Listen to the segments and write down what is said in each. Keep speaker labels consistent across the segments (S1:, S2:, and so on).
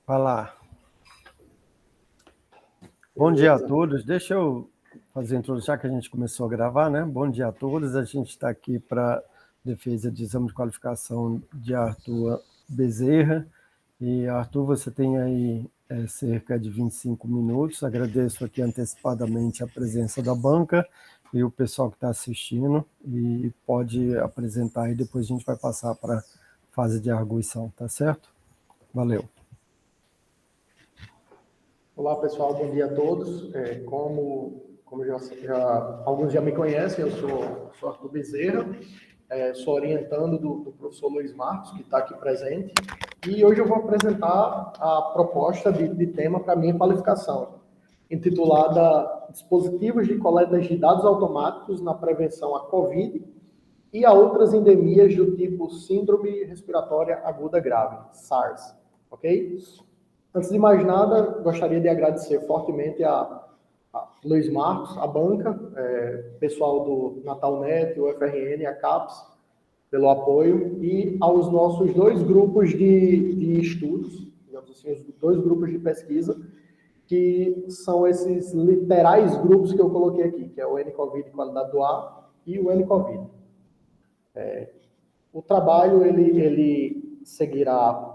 S1: Vai lá. Bom dia a todos. Deixa eu fazer a introdução, já que a gente começou a gravar, né? Bom dia a todos. A gente está aqui para defesa de exame de qualificação de Arthur Bezerra. E, Arthur, você tem aí cerca de 25 minutos. Agradeço aqui antecipadamente a presença da banca e o pessoal que está assistindo. E pode apresentar aí, depois a gente vai passar para a fase de arguição, tá certo? Valeu.
S2: Olá, pessoal, bom dia a todos. Como alguns já me conhecem, eu sou Arthur Bezerra, sou orientando do professor Luiz Marcos, que está aqui presente, e hoje eu vou apresentar a proposta de tema para a minha qualificação, intitulada Dispositivos de coleta de dados automáticos na prevenção à COVID e a outras endemias do tipo Síndrome Respiratória Aguda Grave, SARS, ok? Antes de mais nada, gostaria de agradecer fortemente a Luiz Marcos, a banca, pessoal do Natalnet, o FRN, a CAPES, pelo apoio, e aos nossos dois grupos de estudos, digamos assim, os dois grupos de pesquisa, que são esses literais grupos que eu coloquei aqui, que é o N-Covid Qualidade do Ar e o N-Covid. O trabalho, ele seguirá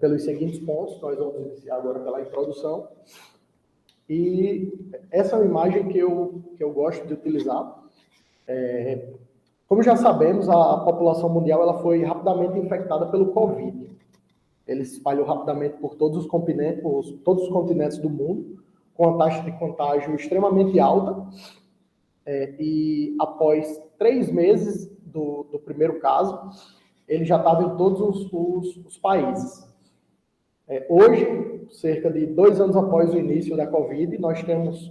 S2: pelos seguintes pontos. Nós vamos iniciar agora pela introdução. E essa é uma imagem que eu gosto de utilizar. Como já sabemos, a população mundial ela foi rapidamente infectada pelo Covid. Ele se espalhou rapidamente por todos os continentes do mundo, com uma taxa de contágio extremamente alta. E após 3 meses do primeiro caso, ele já estava em todos os países. Hoje, cerca de 2 anos após o início da Covid, nós temos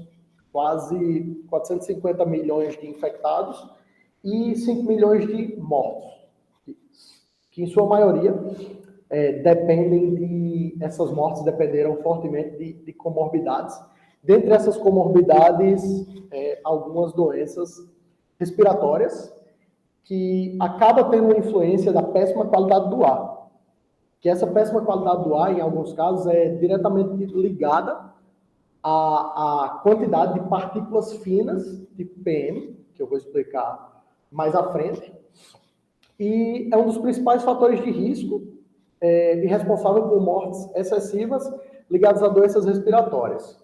S2: quase 450 milhões de infectados e 5 milhões de mortos, que em sua maioria essas mortes dependeram fortemente de comorbidades. Dentre essas comorbidades, algumas doenças respiratórias, que acaba tendo uma influência da péssima qualidade do ar. Que essa péssima qualidade do ar, em alguns casos, é diretamente ligada à quantidade de partículas finas, tipo PM, que eu vou explicar mais à frente, e é um dos principais fatores de risco e responsável por mortes excessivas ligadas a doenças respiratórias.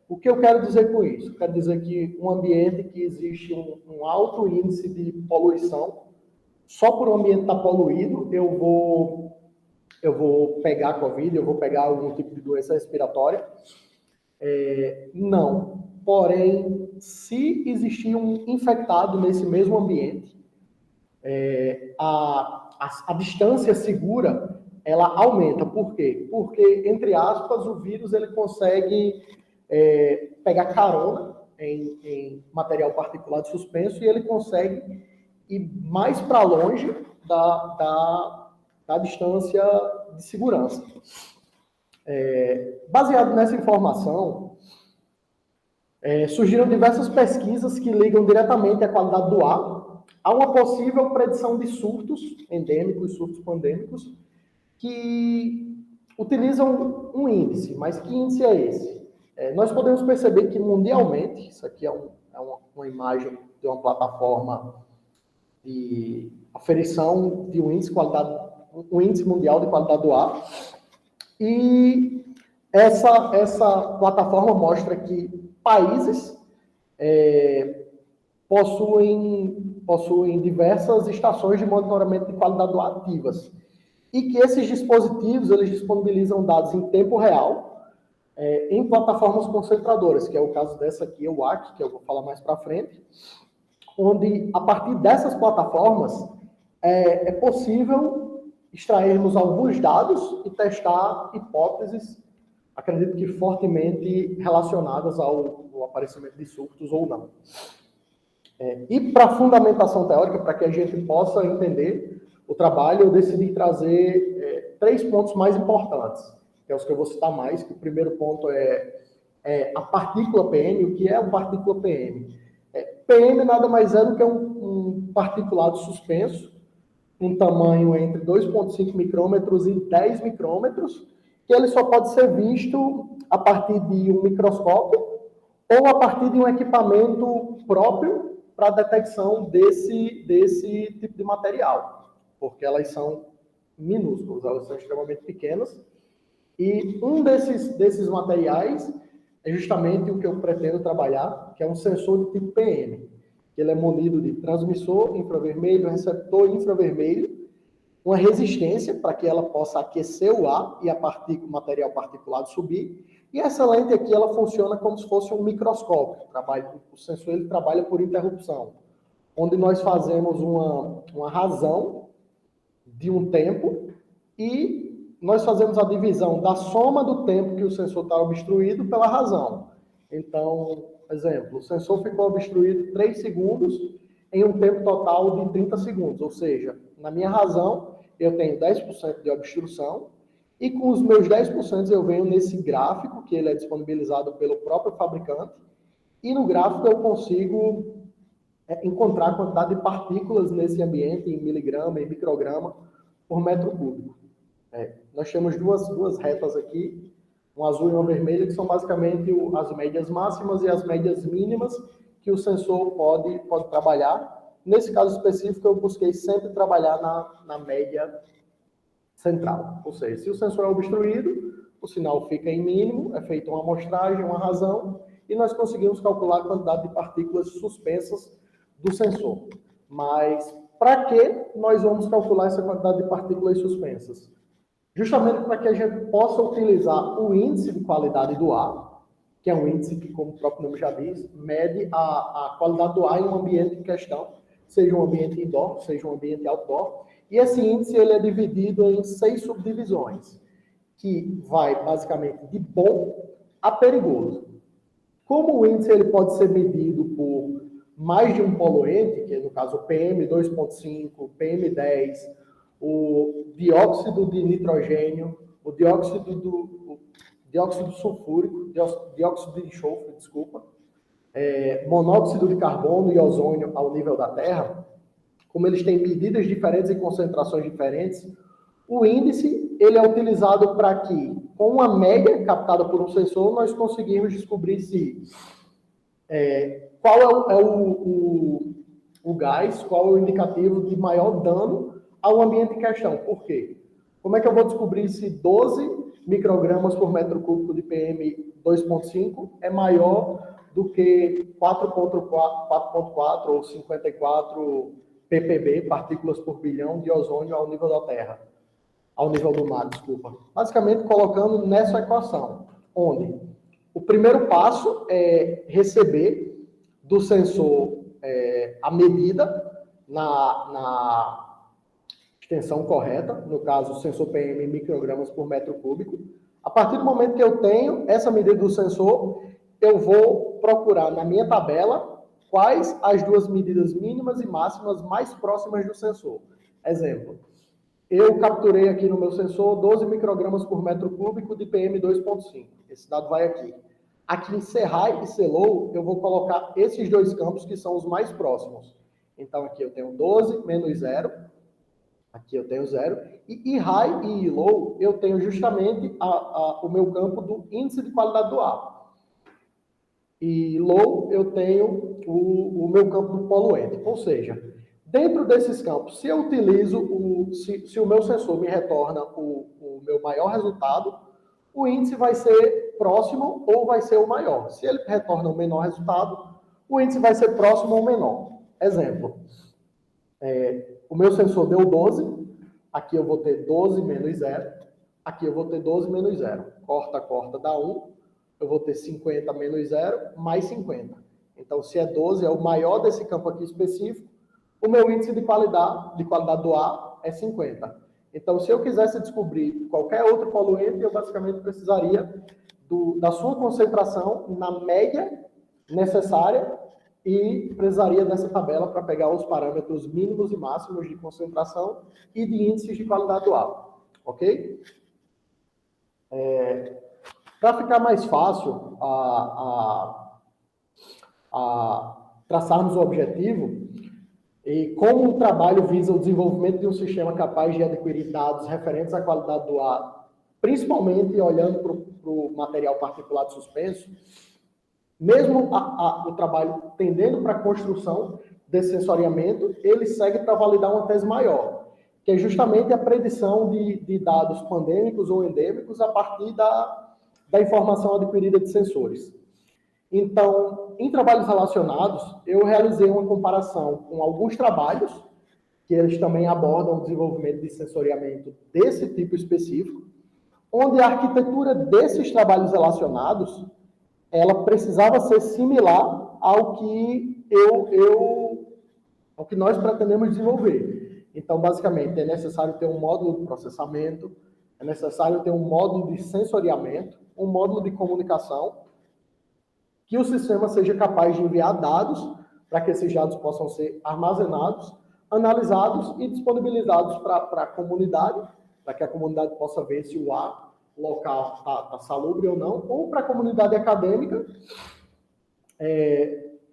S2: O que eu quero dizer com isso? Eu quero dizer que um ambiente que existe um alto índice de poluição, só por um ambiente estar poluído, eu vou pegar Covid, eu vou pegar algum tipo de doença respiratória? Não. Porém, se existir um infectado nesse mesmo ambiente, a distância segura, ela aumenta. Por quê? Porque, entre aspas, o vírus ele consegue pegar carona em material particulado suspenso e ele consegue ir mais para longe da distância de segurança. Baseado nessa informação, surgiram diversas pesquisas que ligam diretamente à qualidade do ar a uma possível predição de surtos endêmicos, surtos pandêmicos, que utilizam um índice. Mas que índice é esse? Nós podemos perceber que mundialmente, isso aqui é uma imagem de uma plataforma de aferição de um índice mundial de qualidade do ar, e essa plataforma mostra que países possuem diversas estações de monitoramento de qualidade do ar ativas, e que esses dispositivos eles disponibilizam dados em tempo real em plataformas concentradoras, que é o caso dessa aqui, o WAC, que eu vou falar mais para frente, onde, a partir dessas plataformas, é possível extrairmos alguns dados e testar hipóteses, acredito que fortemente relacionadas ao aparecimento de surtos ou não. E para a fundamentação teórica, para que a gente possa entender o trabalho, eu decidi trazer 3 pontos mais importantes, que é os que eu vou citar mais, que o primeiro ponto é a partícula PM. O que é uma partícula PM? PM nada mais é do que um particulado suspenso, um tamanho entre 2,5 micrômetros e 10 micrômetros, que ele só pode ser visto a partir de um microscópio ou a partir de um equipamento próprio para a detecção desse tipo de material, porque elas são minúsculas, elas são extremamente pequenas, e um desses materiais é justamente o que eu pretendo trabalhar, que é um sensor de tipo PM, que ele é munido de transmissor infravermelho, receptor infravermelho, uma resistência para que ela possa aquecer o ar e o material particulado subir. E essa lente aqui, ela funciona como se fosse um microscópio. O sensor ele trabalha por interrupção, onde nós fazemos uma razão de um tempo e nós fazemos a divisão da soma do tempo que o sensor está obstruído pela razão. Então, exemplo, o sensor ficou obstruído 3 segundos em um tempo total de 30 segundos, ou seja, na minha razão, eu tenho 10% de obstrução, e com os meus 10% eu venho nesse gráfico, que ele é disponibilizado pelo próprio fabricante, e no gráfico eu consigo encontrar a quantidade de partículas nesse ambiente, em miligrama, em micrograma, por metro cúbico. Nós temos duas retas aqui, um azul e uma vermelha, que são basicamente as médias máximas e as médias mínimas que o sensor pode trabalhar. Nesse caso específico, eu busquei sempre trabalhar na média central. Ou seja, se o sensor é obstruído, o sinal fica em mínimo, é feita uma amostragem, uma razão, e nós conseguimos calcular a quantidade de partículas suspensas do sensor. Mas para que nós vamos calcular essa quantidade de partículas suspensas? Justamente para que a gente possa utilizar o índice de qualidade do ar, que é um índice que, como o próprio nome já diz, mede a qualidade do ar em um ambiente em questão, seja um ambiente indoor, seja um ambiente outdoor, e esse índice ele é dividido em 6 subdivisões, que vai basicamente de bom a perigoso. Como o índice ele pode ser medido por mais de um poluente, que é no caso o PM2.5, PM10, o dióxido de nitrogênio, o dióxido sulfúrico, dióxido de enxofre, desculpa, monóxido de carbono e ozônio ao nível da Terra, como eles têm medidas diferentes e concentrações diferentes, o índice ele é utilizado para que, com uma média captada por um sensor, nós conseguimos descobrir qual é o gás, qual é o indicativo de maior dano ao ambiente em questão. Por quê? Como é que eu vou descobrir se 12 microgramas por metro cúbico de PM2.5 é maior do que 4.4 ou 54 ppb, partículas por bilhão, de ozônio ao nível da Terra? Ao nível do mar, desculpa. Basicamente, colocando nessa equação, onde o primeiro passo é receber do sensor a medida na extensão correta, no caso, o sensor PM em microgramas por metro cúbico. A partir do momento que eu tenho essa medida do sensor, eu vou procurar na minha tabela quais as duas medidas mínimas e máximas mais próximas do sensor. Exemplo, eu capturei aqui no meu sensor 12 microgramas por metro cúbico de PM2.5. Esse dado vai aqui. Aqui em C-high e C-low, eu vou colocar esses dois campos que são os mais próximos. Então, aqui eu tenho 12 menos 0. Aqui eu tenho 0. E high e low, eu tenho justamente o meu campo do índice de qualidade do ar. E low, eu tenho o meu campo do poluente. Ou seja, dentro desses campos, se eu utilizo, se o meu sensor me retorna o meu maior resultado, o índice vai ser próximo ou vai ser o maior. Se ele retorna o menor resultado, o índice vai ser próximo ou menor. Exemplo, o meu sensor deu 12, aqui eu vou ter 12 menos 0, aqui eu vou ter 12 menos 0. Corta, corta, dá 1. Eu vou ter 50 menos 0, mais 50. Então, se é 12, é o maior desse campo aqui específico, o meu índice de qualidade do ar é 50. Então, se eu quisesse descobrir qualquer outro poluente, eu basicamente precisaria da sua concentração na média necessária e precisaria dessa tabela para pegar os parâmetros mínimos e máximos de concentração e de índices de qualidade do ar. Ok? Para ficar mais fácil traçarmos o objetivo, e como o trabalho visa o desenvolvimento de um sistema capaz de adquirir dados referentes à qualidade do ar principalmente olhando para o material particulado suspenso, mesmo o trabalho tendendo para a construção desse sensoriamento, ele segue para validar uma tese maior, que é justamente a predição de dados pandêmicos ou endêmicos a partir da informação adquirida de sensores. Então, em trabalhos relacionados, eu realizei uma comparação com alguns trabalhos, que eles também abordam o desenvolvimento de sensoriamento desse tipo específico, onde a arquitetura desses trabalhos relacionados, ela precisava ser similar ao que ao que nós pretendemos desenvolver. Então, basicamente, é necessário ter um módulo de processamento, é necessário ter um módulo de sensoriamento, um módulo de comunicação, que o sistema seja capaz de enviar dados para que esses dados possam ser armazenados, analisados e disponibilizados para a comunidade, para que a comunidade possa ver se o ar local está salubre ou não, ou para a comunidade acadêmica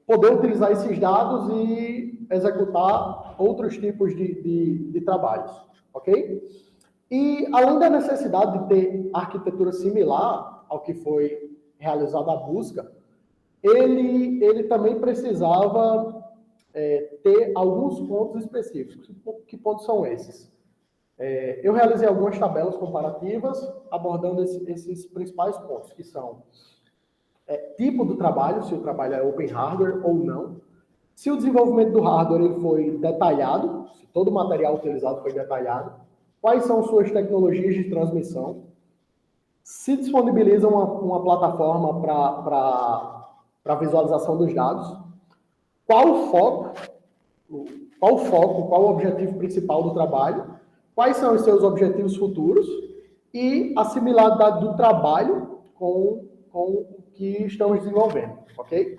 S2: poder utilizar esses dados e executar outros tipos de trabalhos, ok? E além da necessidade de ter arquitetura similar ao que foi realizada a busca, ele também precisava ter alguns pontos específicos. Que pontos são esses? Eu realizei algumas tabelas comparativas abordando esses principais pontos, que são tipo do trabalho, se o trabalho é open hardware ou não, se o desenvolvimento do hardware ele foi detalhado, se todo o material utilizado foi detalhado, quais são suas tecnologias de transmissão, se disponibiliza uma plataforma para visualização dos dados, qual o foco, qual o objetivo principal do trabalho, quais são os seus objetivos futuros e a similaridade do trabalho com o que estamos desenvolvendo, ok?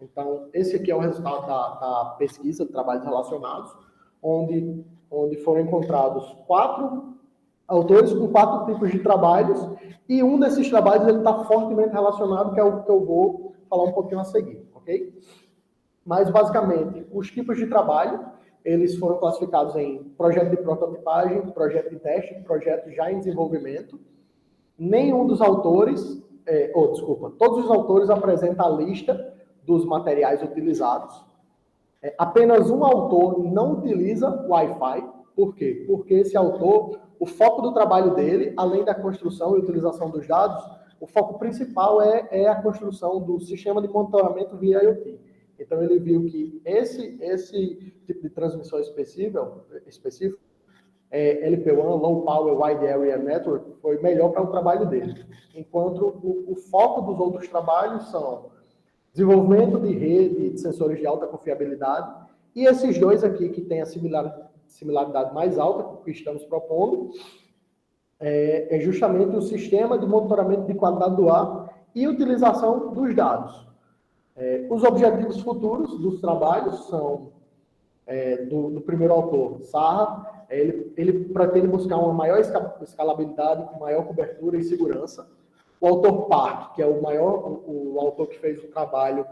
S2: Então, esse aqui é o resultado da pesquisa de trabalhos relacionados, onde foram encontrados 4 autores com 4 tipos de trabalhos, e um desses trabalhos está fortemente relacionado, que é o que eu vou falar um pouquinho a seguir, ok? Mas, basicamente, os tipos de trabalho, eles foram classificados em projeto de prototipagem, projeto de teste, projeto já em desenvolvimento. Nenhum dos autores, todos os autores apresentam a lista dos materiais utilizados. Apenas um autor não utiliza Wi-Fi. Por quê? Porque esse autor, o foco do trabalho dele, além da construção e utilização dos dados, o foco principal é a construção do sistema de monitoramento via IoT. Então, ele viu que esse tipo de transmissão específico, LP1, Low Power Wide Area Network, foi melhor para o trabalho dele. Enquanto o foco dos outros trabalhos são desenvolvimento de rede, de sensores de alta confiabilidade, e esses dois aqui, que têm a similaridade mais alta com o que estamos propondo, é justamente o sistema de monitoramento de qualidade do ar e utilização dos dados. Os objetivos futuros dos trabalhos são, do primeiro autor, Sarra, ele pretende buscar uma maior escalabilidade, maior cobertura e segurança. O autor Park, que é o autor que fez o trabalho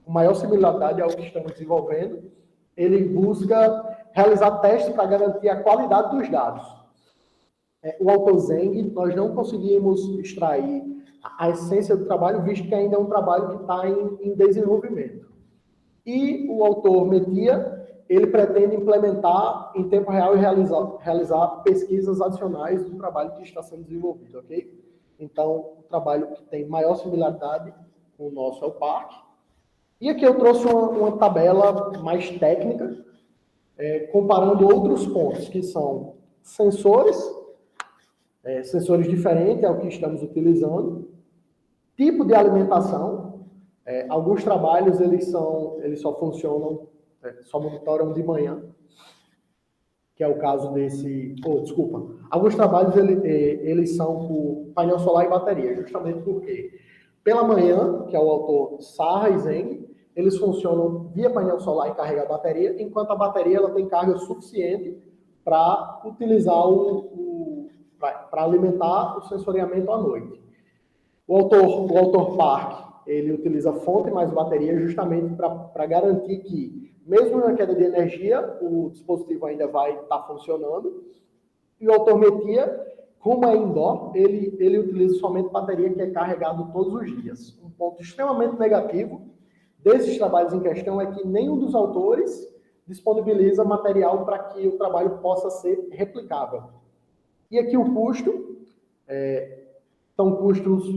S2: com maior similaridade ao que estamos desenvolvendo, ele busca realizar testes para garantir a qualidade dos dados. O autor Zeng, nós não conseguimos extrair a essência do trabalho, visto que ainda é um trabalho que está em desenvolvimento. E o autor Metia, ele pretende implementar em tempo real e realizar pesquisas adicionais do trabalho que está sendo desenvolvido, ok? Então, o trabalho que tem maior similaridade com o nosso é o Park. E aqui eu trouxe uma tabela mais técnica, comparando outros pontos, que são sensores diferentes ao que estamos utilizando, tipo de alimentação. Alguns trabalhos eles só funcionam, só monitoram de manhã, que é o caso desse... Alguns trabalhos eles são por painel solar e bateria, justamente porque pela manhã, que é o autor Sarra e Zeng, eles funcionam via painel solar e carregar a bateria, enquanto a bateria ela tem carga suficiente para utilizar para alimentar o sensoriamento à noite. O autor Park, ele utiliza fonte mais bateria justamente para garantir que, mesmo na queda de energia, o dispositivo ainda vai estar funcionando. E o autor Metia como é indoor, ele utiliza somente bateria que é carregado todos os dias. Um ponto extremamente negativo desses trabalhos em questão é que nenhum dos autores disponibiliza material para que o trabalho possa ser replicável. E aqui o custo, são custos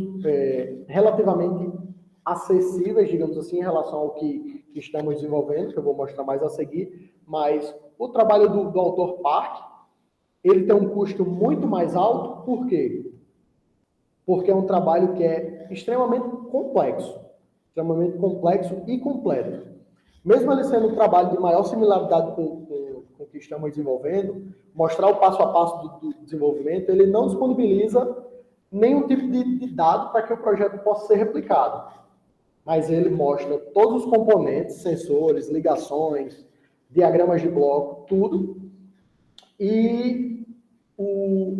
S2: relativamente acessíveis, digamos assim, em relação ao que estamos desenvolvendo, que eu vou mostrar mais a seguir, mas o trabalho do autor Park, ele tem um custo muito mais alto, por quê? Porque é um trabalho que é extremamente complexo e completo. Mesmo ele sendo um trabalho de maior similaridade com o que estamos desenvolvendo, mostrar o passo a passo do desenvolvimento, ele não disponibiliza nenhum tipo de dado para que o projeto possa ser replicado. Mas ele mostra todos os componentes, sensores, ligações, diagramas de bloco, tudo. E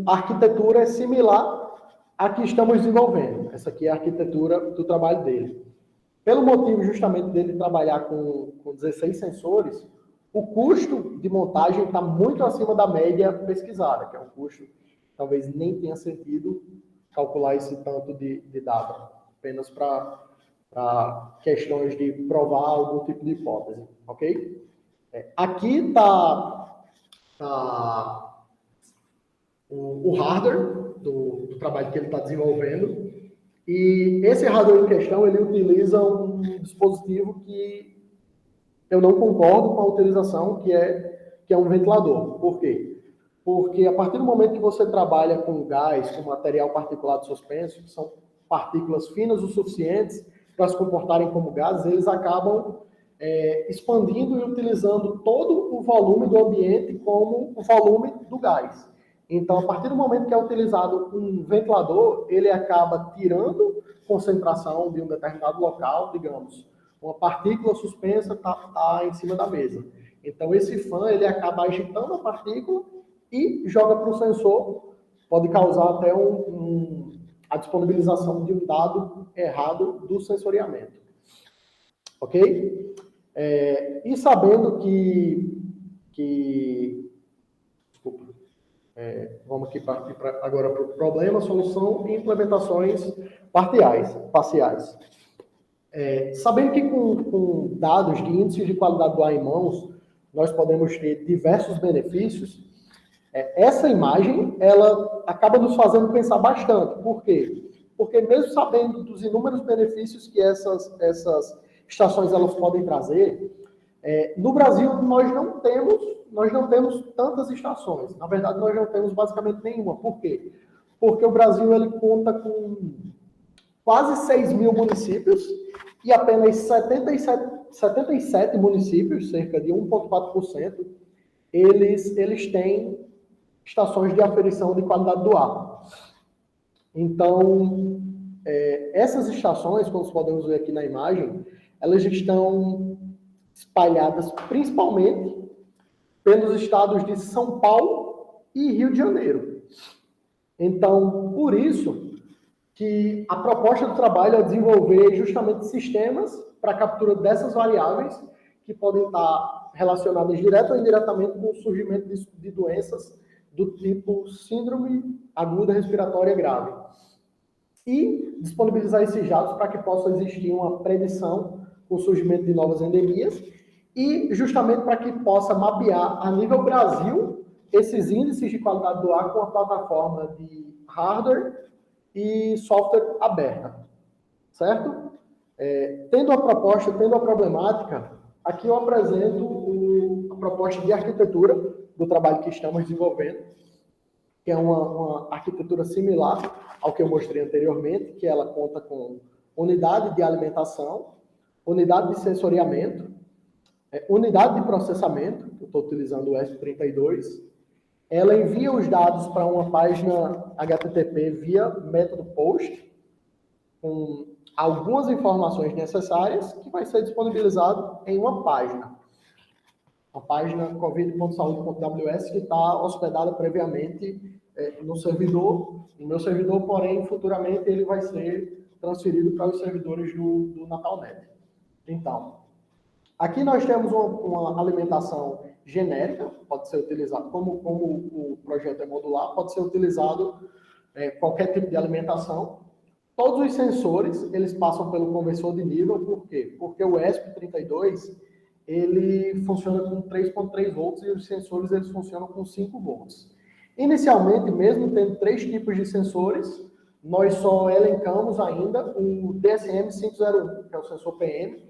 S2: a arquitetura é similar à que estamos desenvolvendo. Essa aqui é a arquitetura do trabalho dele. Pelo motivo justamente dele trabalhar com 16 sensores, o custo de montagem está muito acima da média pesquisada, que é um custo que talvez nem tenha sentido calcular esse tanto de dado, apenas para questões de provar algum tipo de hipótese, ok? Aqui está o hardware do trabalho que ele está desenvolvendo. E esse hardware em questão, ele utiliza um dispositivo que eu não concordo com a utilização, que é um ventilador. Por quê? Porque a partir do momento que você trabalha com gás, com material particulado suspenso, que são partículas finas o suficientes para se comportarem como gases, eles acabam expandindo e utilizando todo o volume do ambiente como o volume do gás. Então, a partir do momento que é utilizado um ventilador, ele acaba tirando concentração de um determinado local, digamos, uma partícula suspensa está em cima da mesa. Então, esse fã, ele acaba agitando a partícula e joga para o sensor, pode causar até a disponibilização de um dado errado do sensoriamento. Ok? E sabendo desculpa. Vamos aqui partir agora para o problema, solução e implementações parciais. Sabendo que com dados de índices de qualidade do ar em mãos, nós podemos ter diversos benefícios, essa imagem, ela acaba nos fazendo pensar bastante. Por quê? Porque mesmo sabendo dos inúmeros benefícios que essas estações elas podem trazer, no Brasil nós não temos tantas estações. Na verdade, nós não temos basicamente nenhuma. Por quê? Porque o Brasil ele conta com quase 6 mil municípios e apenas 77 municípios, cerca de 1,4%, eles têm estações de aferição de qualidade do ar. Então, essas estações, como podemos ver aqui na imagem, elas estão espalhadas principalmente pelos estados de São Paulo e Rio de Janeiro. Então, por isso que a proposta do trabalho é desenvolver justamente sistemas para a captura dessas variáveis que podem estar relacionadas direto ou indiretamente com o surgimento de doenças do tipo síndrome aguda respiratória grave. E disponibilizar esses dados para que possa existir uma predição com o surgimento de novas endemias e justamente para que possa mapear a nível Brasil esses índices de qualidade do ar com a plataforma de hardware e software aberta, certo? Tendo a proposta, tendo a problemática, aqui eu apresento a proposta de arquitetura do trabalho que estamos desenvolvendo, que é uma arquitetura similar ao que eu mostrei anteriormente, que ela conta com unidade de alimentação, unidade de sensoriamento, unidade de processamento, eu estou utilizando o S32, ela envia os dados para uma página HTTP via método POST, com algumas informações necessárias, que vai ser disponibilizado em uma página. A página covid.saude.ws, que está hospedada previamente no meu servidor, porém, futuramente ele vai ser transferido para os servidores do Natalnet. Então, aqui nós temos uma alimentação genérica, pode ser utilizado, como o projeto é modular, pode ser utilizado qualquer tipo de alimentação. Todos os sensores, eles passam pelo conversor de nível, por quê? Porque o ESP32, ele funciona com 3.3 volts e os sensores, eles funcionam com 5 volts. Inicialmente, mesmo tendo 3 tipos de sensores, nós só elencamos ainda o DSM-501, que é o sensor PM,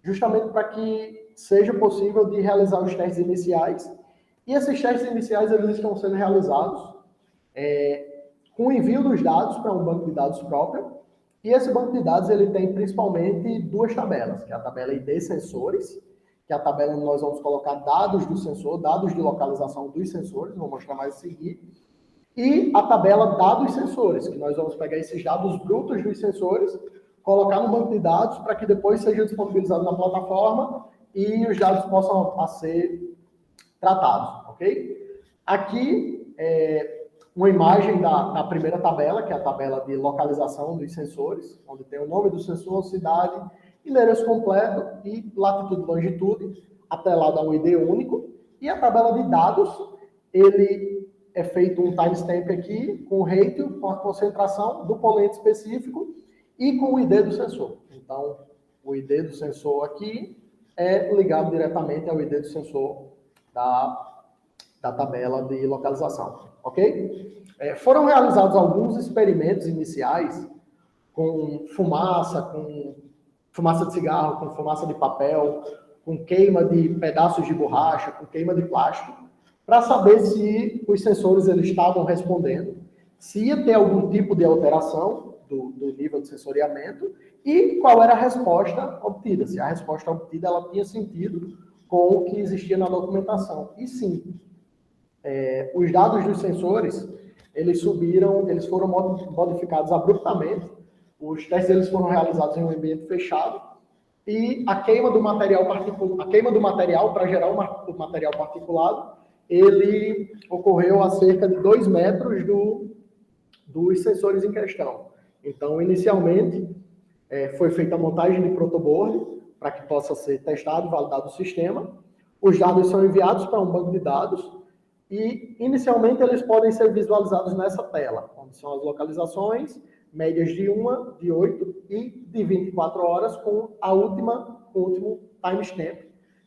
S2: justamente para que seja possível de realizar os testes iniciais. E esses testes iniciais, eles estão sendo realizados com o envio dos dados para um banco de dados próprio. E esse banco de dados, ele tem principalmente 2 tabelas, que é a tabela ID sensores, que é a tabela onde nós vamos colocar dados do sensor, dados de localização dos sensores, vou mostrar mais a seguir, e a tabela dados sensores, que nós vamos pegar esses dados brutos dos sensores, colocar no banco de dados para que depois seja disponibilizado na plataforma e os dados possam ser tratados, ok? Aqui uma imagem da primeira tabela, que é a tabela de localização dos sensores, onde tem o nome do sensor, cidade, endereço completo e latitude e longitude, atrelado a um ID único. E a tabela de dados, ele é feito um timestamp aqui, com o ratio, com a concentração do poluente específico e com o ID do sensor. Então, o ID do sensor aqui é ligado diretamente ao ID do sensor da tabela de localização, ok? Foram realizados alguns experimentos iniciais com fumaça de cigarro, com fumaça de papel, com queima de pedaços de borracha, com queima de plástico, para saber se os sensores eles estavam respondendo, se ia ter algum tipo de alteração do nível de sensoriamento e qual era a resposta obtida, se a resposta obtida ela tinha sentido com o que existia na documentação. E sim, os dados dos sensores, eles foram modificados abruptamente, os testes eles foram realizados em um ambiente fechado, e a queima do material para gerar o material particulado, ele ocorreu a cerca de 2 metros dos sensores em questão. Então, inicialmente, foi feita a montagem de protoboard para que possa ser testado e validado o sistema. Os dados são enviados para um banco de dados e, inicialmente, eles podem ser visualizados nessa tela, onde são as localizações, médias de 1, de 8 e de 24 horas com o último timestamp.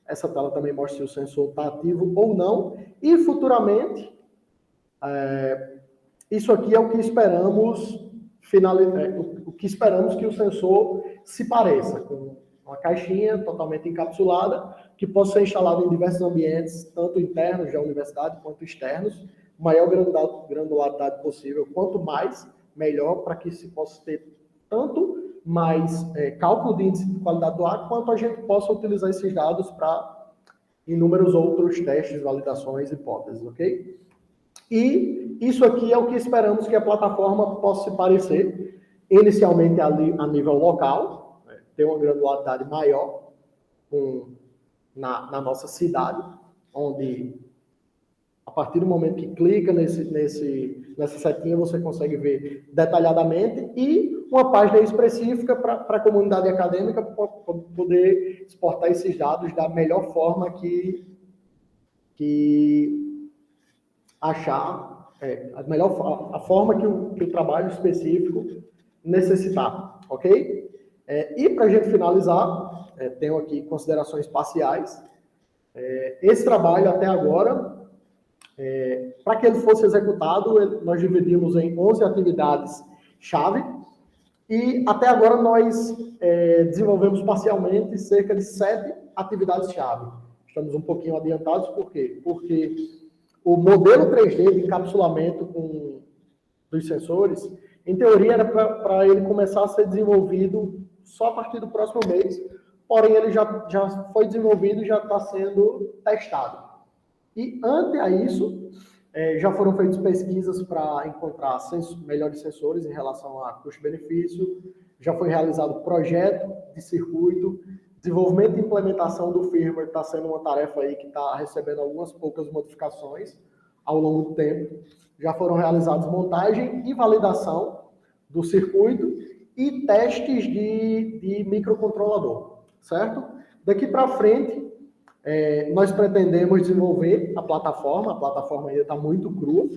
S2: Essa tela também mostra se o sensor está ativo ou não. E, futuramente, isso aqui é o que esperamos que o sensor se pareça, com uma caixinha totalmente encapsulada, que possa ser instalada em diversos ambientes, tanto internos da universidade quanto externos, maior granularidade possível. Quanto mais, melhor, para que se possa ter tanto mais cálculo de índice de qualidade do ar, quanto a gente possa utilizar esses dados para inúmeros outros testes, validações, hipóteses, ok? E isso aqui é o que esperamos que a plataforma possa se parecer, inicialmente a nível local, ter uma granularidade maior na nossa cidade, onde a partir do momento que clica nessa setinha, você consegue ver detalhadamente e uma página específica para a comunidade acadêmica poder exportar esses dados da melhor forma que achar, a forma que o trabalho específico necessitar, ok? E para a gente finalizar, tenho aqui considerações parciais. Esse trabalho até agora, para que ele fosse executado, nós dividimos em 11 atividades-chave e até agora nós desenvolvemos parcialmente cerca de 7 atividades-chave. Estamos um pouquinho adiantados, por quê? Porque o modelo 3D de encapsulamento dos sensores, em teoria, era para ele começar a ser desenvolvido só a partir do próximo mês, porém ele já foi desenvolvido e já está sendo testado. E, ante a isso, já foram feitas pesquisas para encontrar melhores sensores em relação a custo-benefício, já foi realizado projeto de circuito, desenvolvimento e implementação do firmware está sendo uma tarefa aí que está recebendo algumas poucas modificações ao longo do tempo. Já foram realizados montagem e validação do circuito e testes de microcontrolador, certo? Daqui para frente, Nós pretendemos desenvolver a plataforma ainda está muito crua,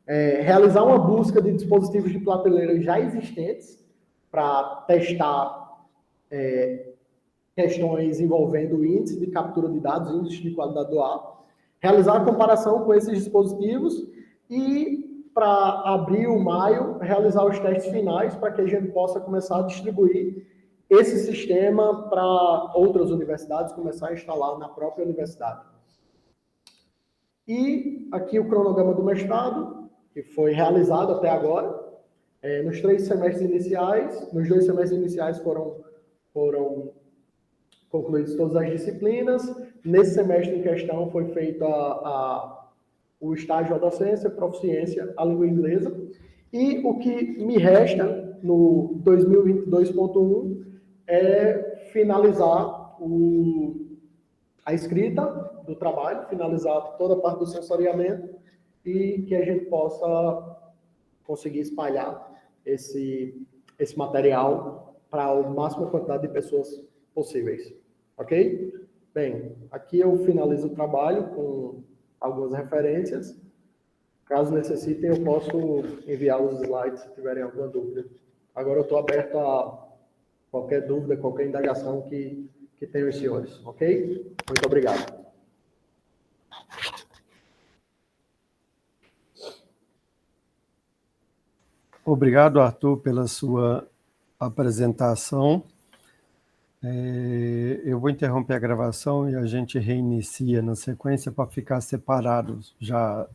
S2: realizar uma busca de dispositivos de prateleira já existentes para testar questões envolvendo o índice de captura de dados, índice de qualidade do ar, realizar a comparação com esses dispositivos e, para abril, maio, realizar os testes finais para que a gente possa começar a distribuir esse sistema para outras universidades, começar a instalar na própria universidade. E aqui o cronograma do mestrado, que foi realizado até agora. Nos 3 semestres iniciais, nos 2 semestres iniciais foram concluídas todas as disciplinas. Nesse semestre em questão foi feito o estágio à docência, proficiência, a língua inglesa. E o que me resta no 2022.1 é finalizar a escrita do trabalho, finalizar toda a parte do sensoriamento e que a gente possa conseguir espalhar esse material para a máxima quantidade de pessoas possíveis. Ok? Bem, aqui eu finalizo o trabalho com algumas referências. Caso necessitem, eu posso enviar os slides se tiverem alguma dúvida. Agora eu estou aberto a qualquer dúvida, qualquer indagação que tenham os senhores. Ok? Muito obrigado.
S1: Obrigado, Arthur, pela sua apresentação. Eu vou interromper a gravação e a gente reinicia na sequência para ficar separados já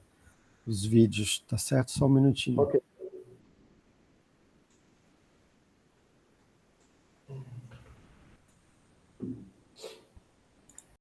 S1: os vídeos, tá certo? Só um minutinho.
S2: Ok.